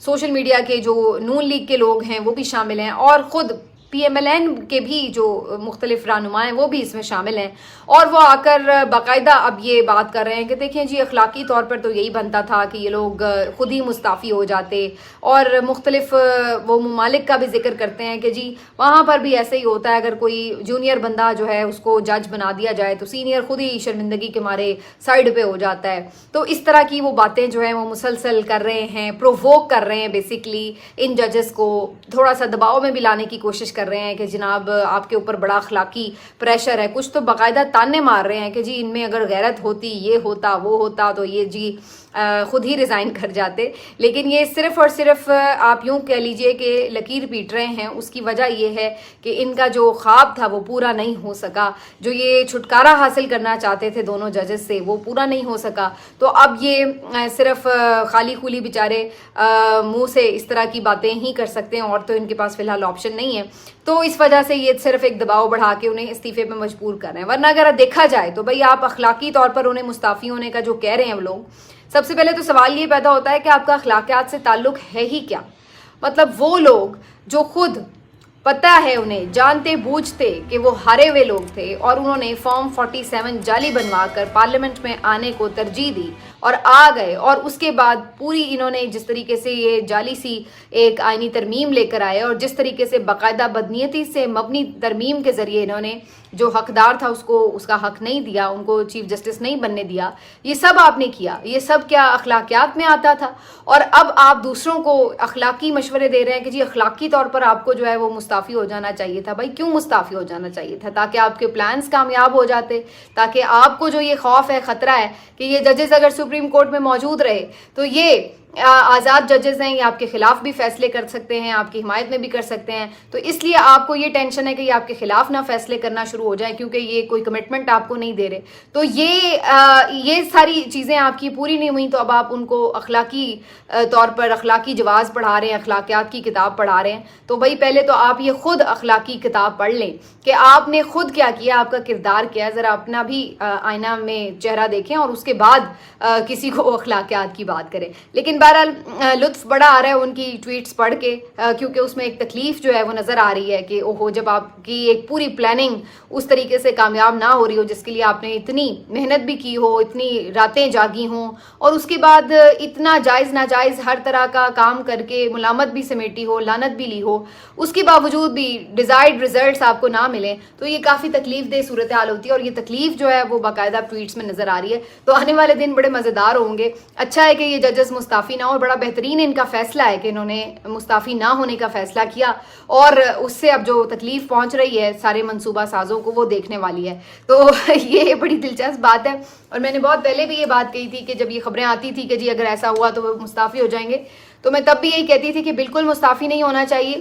Social media کے جو نون league کے لوگ ہیں وہ بھی شامل ہیں, اور خود پی ایم ایل این کے بھی جو مختلف رہنما ہیں وہ بھی اس میں شامل ہیں. اور وہ آ کر باقاعدہ اب یہ بات کر رہے ہیں کہ دیکھیں جی اخلاقی طور پر تو یہی بنتا تھا کہ یہ لوگ خود ہی مستعفی ہو جاتے, اور مختلف وہ ممالک کا بھی ذکر کرتے ہیں کہ جی وہاں پر بھی ایسے ہی ہوتا ہے, اگر کوئی جونیئر بندہ جو ہے اس کو جج بنا دیا جائے تو سینئر خود ہی شرمندگی کے مارے سائڈ پہ ہو جاتا ہے. تو اس طرح کی وہ باتیں جو ہیں وہ مسلسل کر رہے ہیں, پروووک کر رہے ہیں بیسکلی ان ججز کو, تھوڑا سا دباؤ میں بھی لانے کی کوشش کر رہے ہیں کہ جناب آپ کے اوپر بڑا اخلاقی پریشر ہے. کچھ تو باقاعدہ تانے مار رہے ہیں کہ جی ان میں اگر غیرت ہوتی, یہ ہوتا, وہ ہوتا تو یہ جی خود ہی ریزائن کر جاتے. لیکن یہ صرف اور صرف آپ یوں کہہ لیجئے کہ لکیر پیٹ رہے ہیں. اس کی وجہ یہ ہے کہ ان کا جو خواب تھا وہ پورا نہیں ہو سکا, جو یہ چھٹکارا حاصل کرنا چاہتے تھے دونوں ججز سے وہ پورا نہیں ہو سکا. تو اب یہ صرف خالی خولی بیچارے منہ سے اس طرح کی باتیں ہی کر سکتے ہیں, اور تو ان کے پاس فی الحال آپشن نہیں ہے. تو اس وجہ سے یہ صرف ایک دباؤ بڑھا کے انہیں استعفے پہ مجبور کر رہے ہیں. ورنہ اگر دیکھا جائے تو بھائی آپ اخلاقی طور پر انہیں مستعفی ہونے کا جو کہہ رہے ہیں وہ لوگ, سب سے پہلے تو سوال یہ پیدا ہوتا ہے کہ آپ کا اخلاقیات سے تعلق ہے ہی کیا. مطلب وہ لوگ جو خود پتہ ہے انہیں جانتے بوجھتے کہ وہ ہارے ہوئے لوگ تھے اور انہوں نے فارم 47 جعلی بنوا کر پارلیمنٹ میں آنے کو ترجیح دی اور آ گئے, اور اس کے بعد پوری انہوں نے جس طریقے سے یہ جعلی سی ایک آئینی ترمیم لے کر آئے, اور جس طریقے سے باقاعدہ بدنیتی سے مبنی ترمیم کے ذریعے انہوں نے جو حقدار تھا اس کو اس کا حق نہیں دیا, ان کو چیف جسٹس نہیں بننے دیا, یہ سب آپ نے کیا. یہ سب کیا اخلاقیات میں آتا تھا؟ اور اب آپ دوسروں کو اخلاقی مشورے دے رہے ہیں کہ جی اخلاقی طور پر آپ کو جو ہے وہ مستعفی ہو جانا چاہیے تھا. بھائی کیوں مستعفی ہو جانا چاہیے تھا؟ تاکہ آپ کے پلانز کامیاب ہو جاتے, تاکہ آپ کو جو یہ خوف ہے, خطرہ ہے کہ یہ ججز اگر سپریم کورٹ میں موجود رہے تو یہ آزاد ججز ہیں, یہ آپ کے خلاف بھی فیصلے کر سکتے ہیں, آپ کی حمایت میں بھی کر سکتے ہیں. تو اس لیے آپ کو یہ ٹینشن ہے کہ یہ آپ کے خلاف نہ فیصلے کرنا شروع ہو جائیں, کیونکہ یہ کوئی کمٹمنٹ آپ کو نہیں دے رہے. تو یہ ساری چیزیں آپ کی پوری نہیں ہوئیں, تو اب آپ ان کو اخلاقی طور پر اخلاقی جواز پڑھا رہے ہیں, اخلاقیات کی کتاب پڑھا رہے ہیں. تو بھائی پہلے تو آپ یہ خود اخلاقی کتاب پڑھ لیں کہ آپ نے خود کیا کیا, آپ کا کردار کیا ہے. ذرا اپنا بھی آئینہ میں چہرہ دیکھیں اور اس کے بعد کسی کو اخلاقیات کی بات کریں. لیکن بہرحال لطف بڑا آ رہا ہے ان کی ٹویٹس پڑھ کے, کیونکہ اس میں ایک تکلیف جو ہے وہ نظر آ رہی ہے کہ اوہو, جب آپ کی ایک پوری پلاننگ اس طریقے سے کامیاب نہ ہو رہی ہو جس کے لیے آپ نے اتنی محنت بھی کی ہو, اتنی راتیں جاگی ہوں, اور اس کے بعد اتنا جائز ناجائز ہر طرح کا کام کر کے ملامت بھی سمیٹی ہو, لعنت بھی لی ہو, اس کے باوجود بھی ڈیزائرڈ ریزلٹس آپ کو نہ ملیں, تو یہ کافی تکلیف دہ صورتحال ہوتی ہے. اور یہ تکلیف جو ہے وہ باقاعدہ ٹویٹس میں نظر آ رہی ہے. تو آنے والے دن بڑے مزیدار ہوں گے. اچھا ہے کہ یہ ججز مستعفی نہ ہو, بڑا بہترین ان کا فیصلہ ہے کہ انہوں نے مستعفی نہ ہونے کا فیصلہ کیا, اور اس سے اب جو تکلیف پہنچ رہی ہے سارے منصوبہ سازوں کو وہ دیکھنے والی ہے. تو یہ بڑی دلچسپ بات ہے, اور میں نے بہت پہلے بھی یہ بات کہی تھی کہ جب یہ خبریں آتی تھی کہ جی اگر ایسا ہوا تو وہ مستعفی ہو جائیں گے, تو میں تب بھی یہی کہتی تھی کہ بالکل مستعفی نہیں ہونا چاہیے,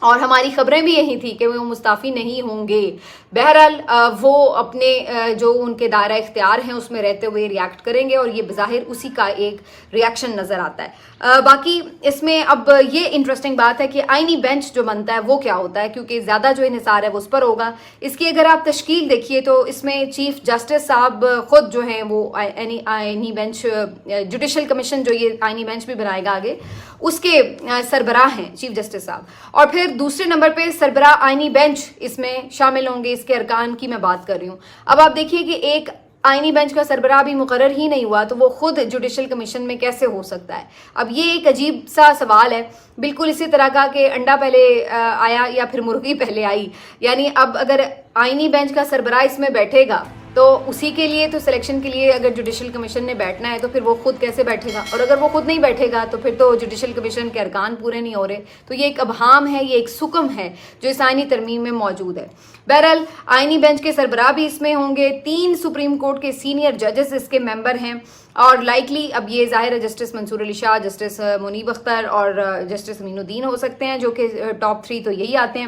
اور ہماری خبریں بھی یہی تھی کہ وہ مستعفی نہیں ہوں گے. بہرحال وہ اپنے جو ان کے دائرہ اختیار ہیں اس میں رہتے ہوئے ریاکٹ کریں گے, اور یہ بظاہر اسی کا ایک ریاکشن نظر آتا ہے. باقی اس میں اب یہ انٹرسٹنگ بات ہے کہ آئینی بینچ جو بنتا ہے وہ کیا ہوتا ہے, کیونکہ زیادہ جو انحصار ہے وہ اس پر ہوگا. اس کی اگر آپ تشکیل دیکھیے تو اس میں چیف جسٹس صاحب خود جو ہیں وہ آئینی بینچ, جوڈیشل کمیشن جو یہ آئینی بینچ بھی بنائے گا آگے, اس کے سربراہ ہیں چیف جسٹس صاحب. اور پھر دوسرے نمبر پہ سربراہ آئینی بینچ اس میں شامل ہوں گے, اس کے ارکان کی میں بات کر رہی ہوں. اب آپ دیکھیے کہ ایک آئینی بینچ کا سربراہ بھی مقرر ہی نہیں ہوا تو وہ خود جوڈیشل کمیشن میں کیسے ہو سکتا ہے؟ اب یہ ایک عجیب سا سوال ہے, بالکل اسی طرح کا کہ انڈا پہلے آیا یا پھر مرغی پہلے آئی. یعنی اب اگر آئینی بینچ کا سربراہ اس میں بیٹھے گا تو اسی کے لیے تو سلیکشن کے لیے اگر جوڈیشل کمیشن نے بیٹھنا ہے تو پھر وہ خود کیسے بیٹھے گا, اور اگر وہ خود نہیں بیٹھے گا تو پھر تو جوڈیشل کمیشن کے ارکان پورے نہیں ہو رہے. تو یہ ایک ابہام ہے, یہ ایک سکم ہے جو اس آئینی ترمیم میں موجود ہے. بہرحال آئینی بینچ کے سربراہ بھی اس میں ہوں گے, 3 سپریم کورٹ کے سینئر ججز اس کے ممبر ہیں, اور لائکلی اب یہ ظاہر ہے جسٹس منصور علی شاہ, جسٹس منیب اختر اور جسٹس امین الدین ہو سکتے ہیں, جو کہ ٹاپ 3 تو یہی آتے ہیں.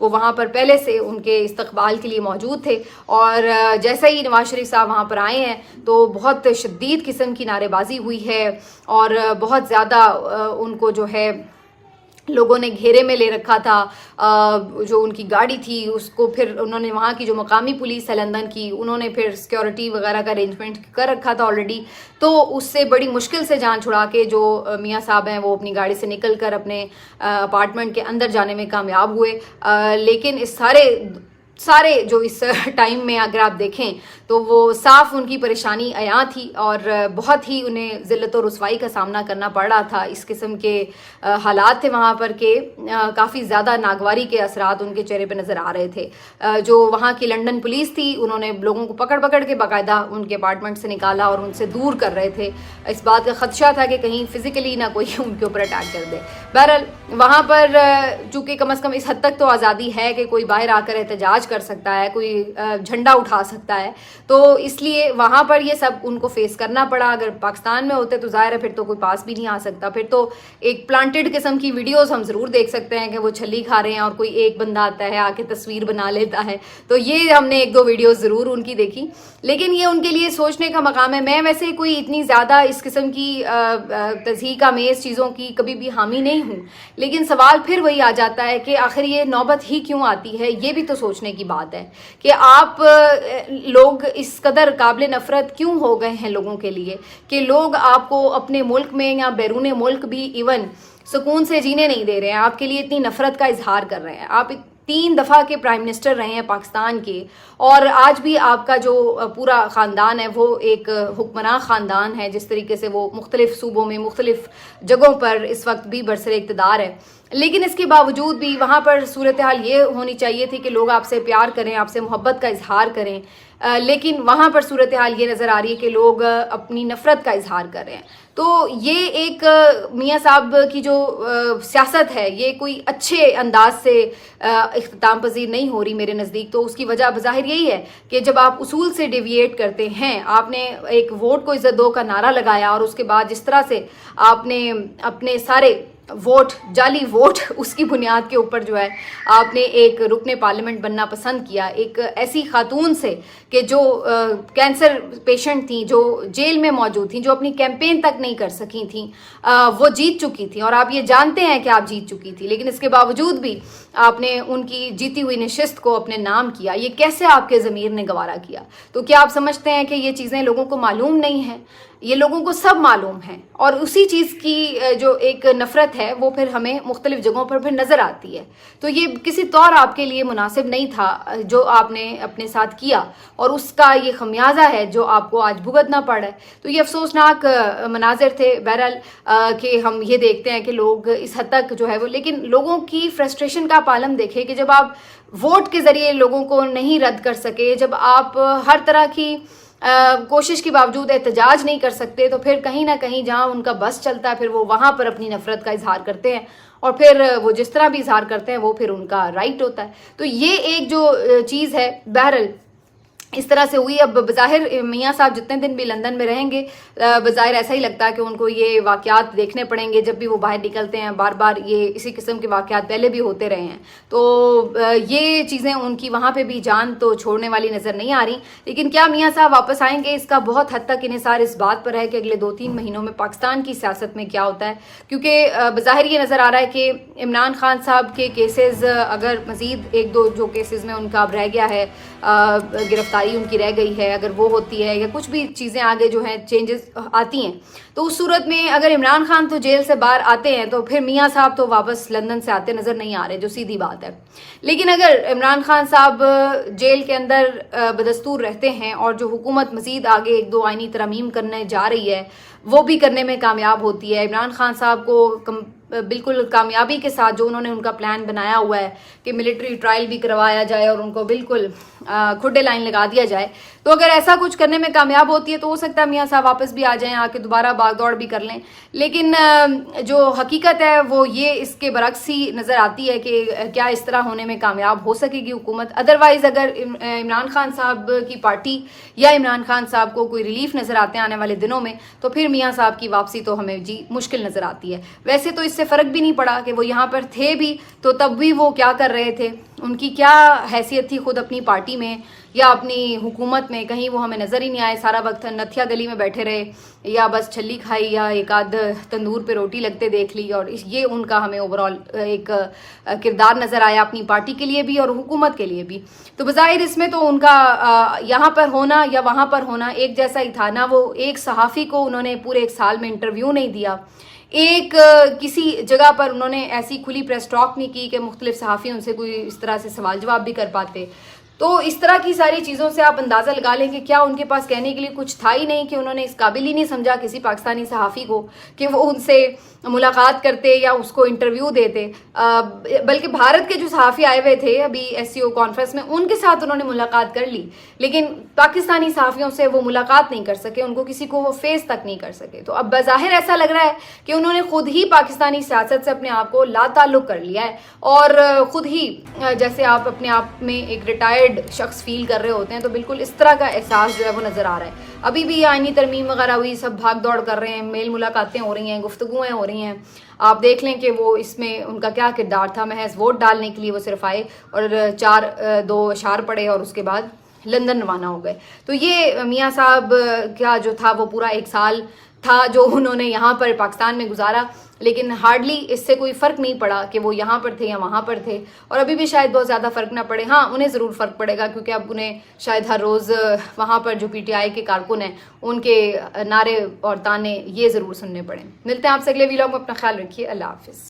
وہ وہاں پر پہلے سے ان کے استقبال کے لیے موجود تھے، اور جیسے ہی نواز شریف صاحب وہاں پر آئے ہیں تو بہت شدید قسم کی نعرے بازی ہوئی ہے، اور بہت زیادہ ان کو جو ہے لوگوں نے گھیرے میں لے رکھا تھا۔ جو ان کی گاڑی تھی اس کو پھر انہوں نے، وہاں کی جو مقامی پولیس ہے لندن کی، انہوں نے پھر سیکیورٹی وغیرہ کا ارینجمنٹ کر رکھا تھا آلریڈی، تو اس سے بڑی مشکل سے جان چھڑا کے جو میاں صاحب ہیں وہ اپنی گاڑی سے نکل کر اپنے اپارٹمنٹ کے اندر جانے میں کامیاب ہوئے۔ لیکن اس سارے جو اس ٹائم میں اگر آپ دیکھیں تو وہ صاف ان کی پریشانی عیاں تھی، اور بہت ہی انہیں ذلت و رسوائی کا سامنا کرنا پڑ رہا تھا۔ اس قسم کے حالات تھے وہاں پر کہ کافی زیادہ ناگواری کے اثرات ان کے چہرے پہ نظر آ رہے تھے۔ جو وہاں کی لنڈن پولیس تھی انہوں نے لوگوں کو پکڑ کے باقاعدہ ان کے اپارٹمنٹ سے نکالا اور ان سے دور کر رہے تھے۔ اس بات کا خدشہ تھا کہ کہیں فزیکلی نہ کوئی ان کے اوپر اٹیک کر دے۔ بہرحال وہاں پر چونکہ کم از کم اس حد تک تو آزادی ہے کہ کوئی باہر آ کر احتجاج کر سکتا ہے، کوئی جھنڈا اٹھا سکتا ہے، تو اس لیے وہاں پر یہ سب ان کو فیس کرنا پڑا۔ اگر پاکستان میں ہوتے تو ظاہر ہے پھر تو کوئی پاس بھی نہیں آ سکتا، پھر تو ایک پلانٹڈ قسم کی ویڈیوز ہم ضرور دیکھ سکتے ہیں کہ وہ چھلی کھا رہے ہیں اور کوئی ایک بندہ آتا ہے آ کے تصویر بنا لیتا ہے، تو یہ ہم نے ایک دو ویڈیوز ضرور ان کی دیکھی، لیکن یہ ان کے لیے سوچنے کا مقام ہے۔ میں ویسے کوئی اتنی زیادہ اس قسم کی تضحیک آمیز چیزوں کی کبھی بھی حامی نہیں ہوں، لیکن سوال پھر وہی آ جاتا ہے کہ آخر یہ نوبت ہی کیوں آتی ہے؟ یہ بھی تو سوچنے کی بات ہے کہ آپ لوگ اس قدر قابل نفرت کیوں ہو گئے ہیں لوگوں کے لیے کہ لوگ آپ کو اپنے ملک میں یا بیرون ملک بھی ایون سکون سے جینے نہیں دے رہے ہیں، آپ کے لیے اتنی نفرت کا اظہار کر رہے ہیں۔ آپ 3 دفعہ کے پرائم منسٹر رہے ہیں پاکستان کے، اور آج بھی آپ کا جو پورا خاندان ہے وہ ایک حکمراں خاندان ہے، جس طریقے سے وہ مختلف صوبوں میں مختلف جگہوں پر اس وقت بھی برسر اقتدار ہے، لیکن اس کے باوجود بھی وہاں پر صورتحال یہ ہونی چاہیے تھی کہ لوگ آپ سے پیار کریں، آپ سے محبت کا اظہار کریں، لیکن وہاں پر صورتحال یہ نظر آ رہی ہے کہ لوگ اپنی نفرت کا اظہار کر رہے ہیں۔ تو یہ ایک میاں صاحب کی جو سیاست ہے یہ کوئی اچھے انداز سے اختتام پذیر نہیں ہو رہی میرے نزدیک۔ تو اس کی وجہ بظاہر یہی ہے کہ جب آپ اصول سے ڈیویٹ کرتے ہیں، آپ نے ایک ووٹ کو عزت دو کا نعرہ لگایا، اور اس کے بعد جس طرح سے آپ نے اپنے سارے ووٹ، جعلی ووٹ، اس کی بنیاد کے اوپر جو ہے آپ نے ایک رکن پارلیمنٹ بننا پسند کیا، ایک ایسی خاتون سے کہ جو کینسر پیشنٹ تھیں، جو جیل میں موجود تھیں، جو اپنی کیمپین تک نہیں کر سکی تھیں، وہ جیت چکی تھیں، اور آپ یہ جانتے ہیں کہ آپ جیت چکی تھی، لیکن اس کے باوجود بھی آپ نے ان کی جیتی ہوئی نشست کو اپنے نام کیا۔ یہ کیسے آپ کے ضمیر نے گوارا کیا؟ تو کیا آپ سمجھتے ہیں کہ یہ چیزیں لوگوں کو معلوم نہیں ہیں؟ یہ لوگوں کو سب معلوم ہے، اور اسی چیز کی جو ایک نفرت ہے وہ پھر ہمیں مختلف جگہوں پر پھر نظر آتی ہے۔ تو یہ کسی طور آپ کے لیے مناسب نہیں تھا جو آپ نے اپنے ساتھ کیا، اور اس کا یہ خمیازہ ہے جو آپ کو آج بھگتنا پڑ رہا ہے۔ تو یہ افسوسناک مناظر تھے بہرحال کہ ہم یہ دیکھتے ہیں کہ لوگ اس حد تک جو ہے وہ، لیکن لوگوں کی فرسٹریشن کا عالم دیکھیں کہ جب آپ ووٹ کے ذریعے لوگوں کو نہیں رد کر سکے، جب آپ ہر طرح کی کوشش کے باوجود احتجاج نہیں کر سکتے، تو پھر کہیں نہ کہیں جہاں ان کا بس چلتا ہے پھر وہ وہاں پر اپنی نفرت کا اظہار کرتے ہیں، اور پھر وہ جس طرح بھی اظہار کرتے ہیں وہ پھر ان کا رائٹ ہوتا ہے۔ تو یہ ایک جو چیز ہے بہرحال اس طرح سے ہوئی۔ اب بظاہر میاں صاحب جتنے دن بھی لندن میں رہیں گے بظاہر ایسا ہی لگتا ہے کہ ان کو یہ واقعات دیکھنے پڑیں گے، جب بھی وہ باہر نکلتے ہیں بار بار یہ اسی قسم کے واقعات پہلے بھی ہوتے رہے ہیں، تو یہ چیزیں ان کی وہاں پہ بھی جان تو چھوڑنے والی نظر نہیں آ رہی۔ لیکن کیا میاں صاحب واپس آئیں گے؟ اس کا بہت حد تک انحصار اس بات پر ہے کہ اگلے 2-3 مہینوں میں پاکستان کی سیاست میں کیا ہوتا ہے، کیونکہ بظاہر یہ نظر آ رہا ہے کہ عمران خان صاحب کے کیسز اگر مزید 1-2 جو کیسز میں ان کا اب رہ گیا ہے، گرفتاری ان کی رہ گئی ہے، اگر وہ ہوتی ہے یا کچھ بھی چیزیں آگے جو ہیں چینجز آتی ہیں، تو اس صورت میں اگر عمران خان تو جیل سے باہر آتے ہیں تو پھر میاں صاحب تو واپس لندن سے آتے نظر نہیں آ رہے، جو سیدھی بات ہے۔ لیکن اگر عمران خان صاحب جیل کے اندر بدستور رہتے ہیں اور جو حکومت مزید آگے 1-2 آئینی ترامیم کرنے جا رہی ہے وہ بھی کرنے میں کامیاب ہوتی ہے، عمران خان صاحب کو بالکل کامیابی کے ساتھ جو انہوں نے ان کا پلان بنایا ہوا ہے کہ ملٹری ٹرائل بھی کروایا جائے اور ان کو بالکل کھڈے لائن لگا دیا جائے، تو اگر ایسا کچھ کرنے میں کامیاب ہوتی ہے تو ہو سکتا ہے میاں صاحب واپس بھی آ جائیں، آ کے دوبارہ بھاگ دوڑ بھی کر لیں۔ لیکن جو حقیقت ہے وہ یہ اس کے برعکس ہی نظر آتی ہے کہ کیا اس طرح ہونے میں کامیاب ہو سکے گی حکومت؟ ادروائز اگر عمران خان صاحب کی پارٹی یا عمران خان صاحب کو کوئی ریلیف نظر آتے ہیں آنے والے دنوں میں، تو پھر میاں صاحب کی واپسی تو ہمیں جی مشکل نظر آتی ہے۔ ویسے تو اس اس سے فرق بھی نہیں پڑا کہ وہ یہاں پر تھے بھی تو تب بھی وہ کیا کر رہے تھے, ان کی کیا حیثیت تھی خود اپنی پارٹی میں یا اپنی حکومت میں, کہیں وہ ہمیں نظر ہی نہیں آئے. سارا وقت نتھیا گلی میں بیٹھے رہے یا بس چھلی کھائی یا ایک آدھ تندور پہ روٹی لگتے دیکھ لی, اور یہ ان کا ہمیں اوور آل ایک کردار نظر آیا اپنی پارٹی کے لیے بھی اور حکومت کے لیے بھی. تو بظاہر اس میں تو ان کا یہاں پر ہونا یا وہاں پر ہونا ایک جیسا ہی تھا. نہ وہ ایک صحافی کو انہوں نے پورے ایک سال میں انٹرویو نہیں دیا, ایک کسی جگہ پر انہوں نے ایسی کھلی پریس ٹاک نہیں کی کہ مختلف صحافی ان سے کوئی اس طرح سے سوال جواب بھی کر پاتے. تو اس طرح کی ساری چیزوں سے آپ اندازہ لگا لیں کہ کیا ان کے پاس کہنے کے لیے کچھ تھا ہی نہیں, کہ انہوں نے اس قابل ہی نہیں سمجھا کسی پاکستانی صحافی کو کہ وہ ان سے ملاقات کرتے یا اس کو انٹرویو دیتے. بلکہ بھارت کے جو صحافی آئے ہوئے تھے ابھی ایس سی او کانفرنس میں, ان کے ساتھ انہوں نے ملاقات کر لی, لیکن پاکستانی صحافیوں سے وہ ملاقات نہیں کر سکے, ان کو کسی کو وہ فیس تک نہیں کر سکے. تو اب بظاہر ایسا لگ رہا ہے کہ انہوں نے خود ہی پاکستانی سیاست سے اپنے آپ کو لا تعلق کر لیا ہے, اور خود ہی جیسے آپ اپنے آپ میں ایک ریٹائرڈ شخص فیل کر رہے ہوتے ہیں, تو بالکل اس طرح کا احساس جو ہے وہ نظر آ رہا ہے. ابھی بھی آئینی ترمیم وغیرہ ہوئی, سب بھاگ دوڑ کر رہے ہیں, میل ملاقاتیں ہو رہی ہیں, گفتگویں ہو رہی ہیں. آپ دیکھ لیں کہ وہ اس میں ان کا کیا کردار تھا. محض ووٹ ڈالنے کے لیے وہ صرف آئے اور 2 اشعار پڑھے اور اس کے بعد لندن روانہ ہو گئے. تو یہ میاں صاحب کا جو تھا وہ پورا 1 سال تھا جو انہوں نے یہاں پر پاکستان میں گزارا, لیکن ہارڈلی اس سے کوئی فرق نہیں پڑا کہ وہ یہاں پر تھے یا وہاں پر تھے, اور ابھی بھی شاید بہت زیادہ فرق نہ پڑے. ہاں انہیں ضرور فرق پڑے گا, کیونکہ اب انہیں شاید ہر روز وہاں پر جو پی ٹی آئی کے کارکن ہیں ان کے نعرے اور تانے یہ ضرور سننے پڑیں. ملتے ہیں آپ سے اگلے ویلاگ میں, اپنا خیال رکھیے, اللہ حافظ.